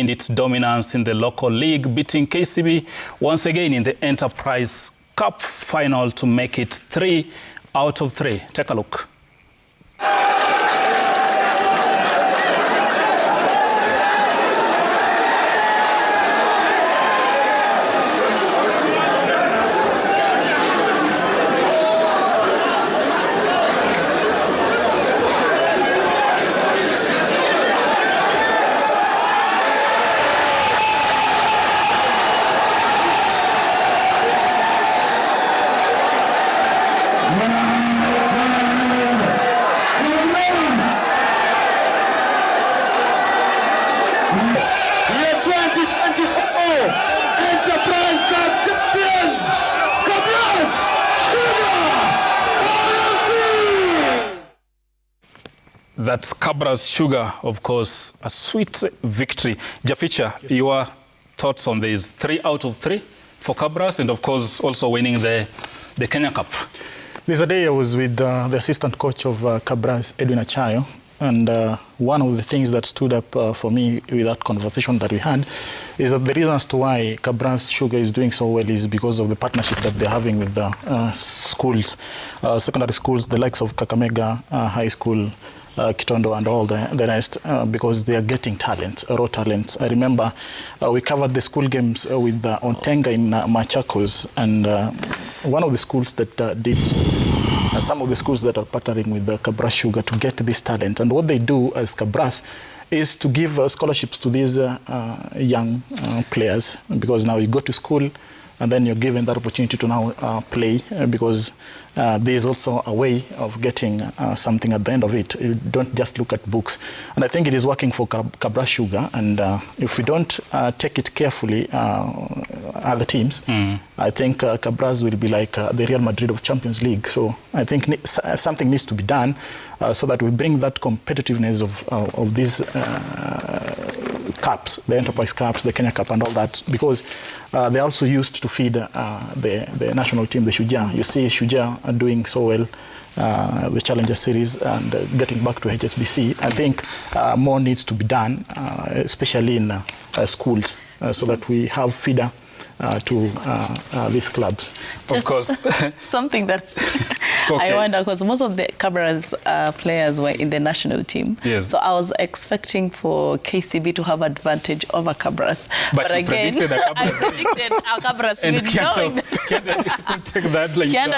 maintained its dominance in the local league, beating KCB once again in the Enterprise Cup final to make it 3 out of 3. Take a look. Entreprise Cup champions, Kabras, That's Kabras Sugar, of course, a sweet victory. Japicha, yes. Your thoughts on these 3 out of 3 for Kabras, and of course also winning the Kenya Cup? There's a day I was with the assistant coach of Kabras, Edwin Achayo, and one of the things that stood up for me with that conversation that we had is that the reason as to why Kabras Sugar is doing so well is because of the partnership that they're having with the schools, secondary schools, the likes of Kakamega High School, Kitondo and all the rest, because they are getting talent, raw talent. I remember we covered the school games with Ontenga in Machakos, and one of the schools that did some of the schools that are partnering with the Kabras Sugar to get this talent. And what they do as Kabras is to give scholarships to these young players, because now you go to school and then you're given that opportunity to now play, because there is also a way of getting something at the end of it. You don't just look at books. And I think it is working for Kabras Sugar, and if we don't take it carefully, other teams, I think Kabras will be like the Real Madrid of Champions League. So I think something needs to be done so that we bring that competitiveness of these cups, the Enterprise Cups, the Kenya Cup and all that, because they're also used to feed the national team, the Shujaa. You see Shujaa are doing so well, the Challenger Series, and getting back to HSBC. I think more needs to be done, especially in schools, so that we have feeder to these clubs. Just of course. Something that okay. I wonder, because most of the Kabras players were in the national team. Yes. So I was expecting for KCB to have advantage over Kabras. But again, I predicted our Kabras will knowing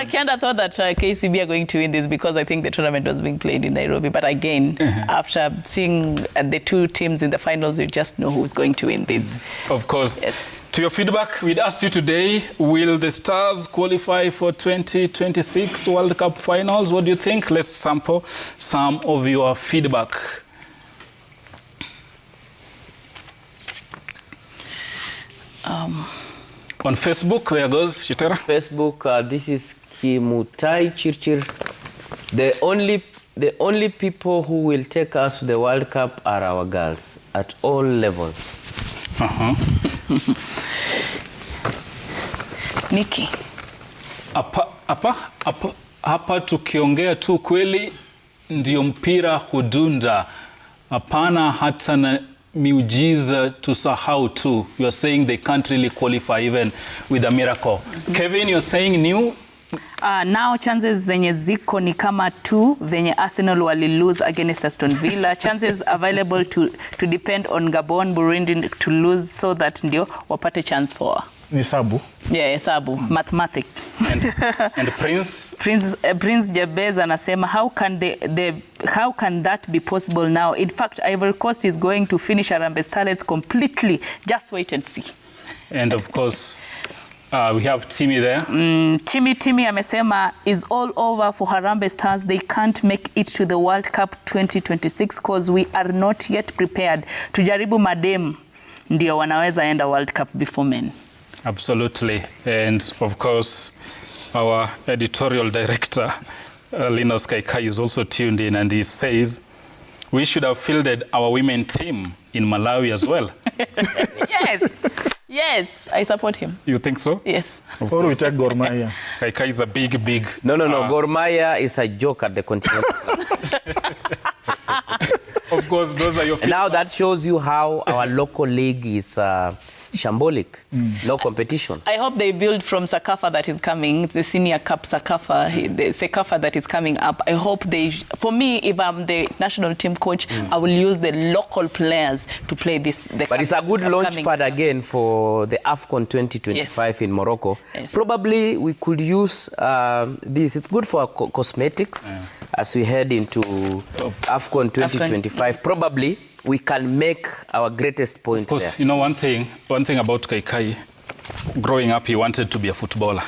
Kianda thought that KCB are going to win this because I think the tournament was being played in Nairobi. But again, after seeing the 2 teams in the finals, you just know who's going to win this. Of course. Yes. To your feedback, we'd asked you today, will the Stars qualify for 2026 World Cup finals? What do you think? Let's sample some of your feedback. On Facebook, there goes Shitera. Facebook, this is Kimutai Chirchir. The only people who will take us to the World Cup are our girls at all levels. Nikki. Hapa tukiongea tu kweli ndio mpira hudunda. Hapana hata na miujiza tusahau tu. You're saying they can't really qualify even with a miracle. Kevin, you're saying new? Now chances zenye ziko ni kama 2 venye Arsenal wali lose against Aston Villa. Chances available to depend on Gabon, Burundi to lose so that ndio wapate chance for. Hesabu. Yeah, hesabu, mathematics. And Prince Jabez anasema how can that be possible now? In fact, Ivory Coast is going to finish Harambee Starlets completely. Just wait and see. And of course, we have Timmy there. Timmy amesema is all over for Harambee Stars. They can't make it to the World Cup 2026 because we are not yet prepared. Tujaribu madem ndio wanaweza enda World Cup before men. Absolutely. And of course, our editorial director, Linus Kaikai, is also tuned in, and he says, we should have fielded our women team in Malawi as well. Yes, I support him. You think so? Yes. Or we take Gor Mahia. Kaikai is a big. No. Gor Mahia is a joke at the continent. Of course, those are your And now that shows you how our local league is shambolic, no competition. I hope they build from Sakafa that is coming, the Senior Cup Sakafa, the Sekafa that is coming up. I hope they, for me, if I'm the national team coach, I will use the local players to play this. But it's a good launch pad again for the AFCON 2025 in Morocco. Yes. Probably we could use this. It's good for cosmetics as we head into AFCON 2025. Probably we can make our greatest point there. Of course, you know one thing about Kaikai, growing up he wanted to be a footballer.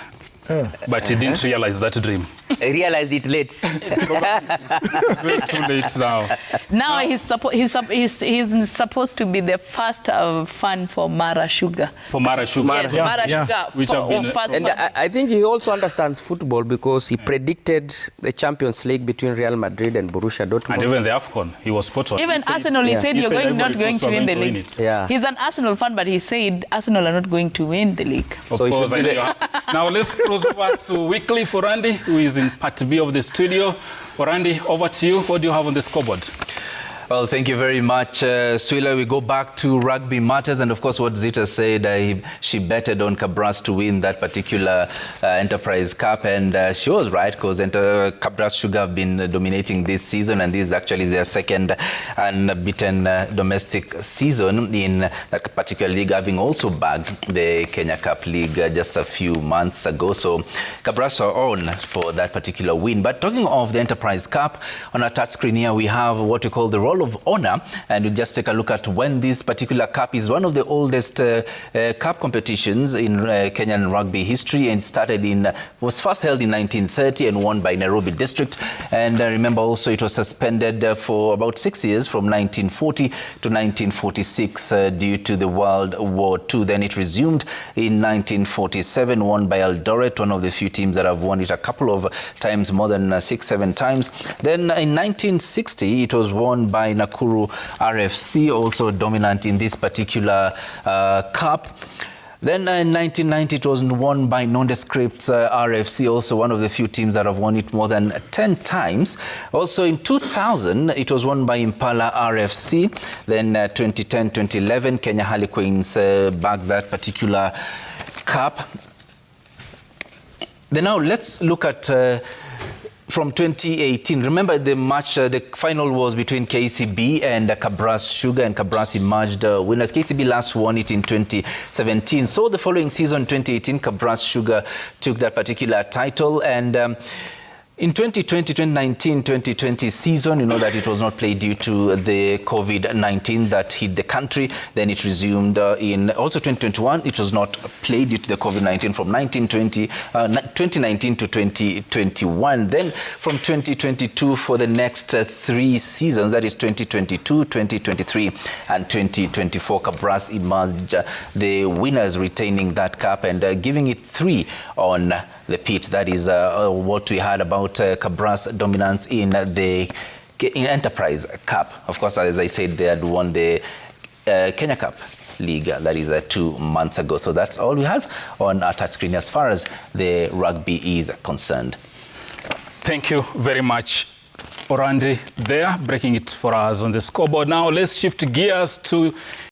But he didn't realize that dream. I realized it late. Way too late now. Now he's supposed to be the first fan for Mara Sugar. For Mara Sugar. Yes, Mara Sugar. Which have been, And I think he also understands football because he predicted the Champions League between Real Madrid and Borussia Dortmund. and even the AFCON, he was spot on. Even Arsenal, he said, you're not going to win the league. Yeah. He's an Arsenal fan, but he said Arsenal are not going to win the league. Of So he course, should be Now let's cross over to Weekly for Randy, who is in part B of the studio. Randy, over to you. What do you have on the scoreboard? Well, thank you very much, Swila. We go back to rugby matters, and of course what Zita said, she betted on Kabras to win that particular Enterprise Cup, and she was right, because Kabras Sugar have been dominating this season, and this is actually their second unbeaten domestic season in that particular league, having also bagged the Kenya Cup League just a few months ago. So Kabras are on for that particular win. But talking of the Enterprise Cup, on our touch screen here we have what we call the Roll of Honor, and we'll just take a look at when this particular cup is one of the oldest cup competitions in Kenyan rugby history, and started was first held in 1930 and won by Nairobi District. And remember also it was suspended for about 6 years, from 1940 to 1946 due to the World War II. Then it resumed in 1947, won by Eldoret, one of the few teams that have won it a couple of times, more than 6-7 times. Then in 1960 it was won by Nakuru RFC, also dominant in this particular cup. Then in 1990 it was won by Nondescript RFC, also one of the few teams that have won it more than 10 times. Also in 2000 it was won by Impala RFC. Then 2010-2011 Kenya Harlequins bagged that particular cup. Then now let's look at from 2018. Remember the match, the final was between KCB and Kabras Sugar, and Kabras emerged winners. KCB last won it in 2017. So the following season, 2018, Kabras Sugar took that particular title. And in 2020 season, you know that it was not played due to the COVID-19 that hit the country. Then it resumed in also 2021. It was not played due to the COVID-19 from 2019 to 2021. Then from 2022 for the next 3 seasons, that is 2022, 2023 and 2024, Kabras emerged the winners, retaining that cup and giving it 3 on the pitch. That is what we heard about Kabras' dominance in the Enterprise Cup. Of course, as I said, they had won the Kenya Cup League, that is 2 months ago. So that's all we have on our touchscreen as far as the rugby is concerned. Thank you very much, Orandi, there, breaking it for us on the scoreboard. Now let's shift gears to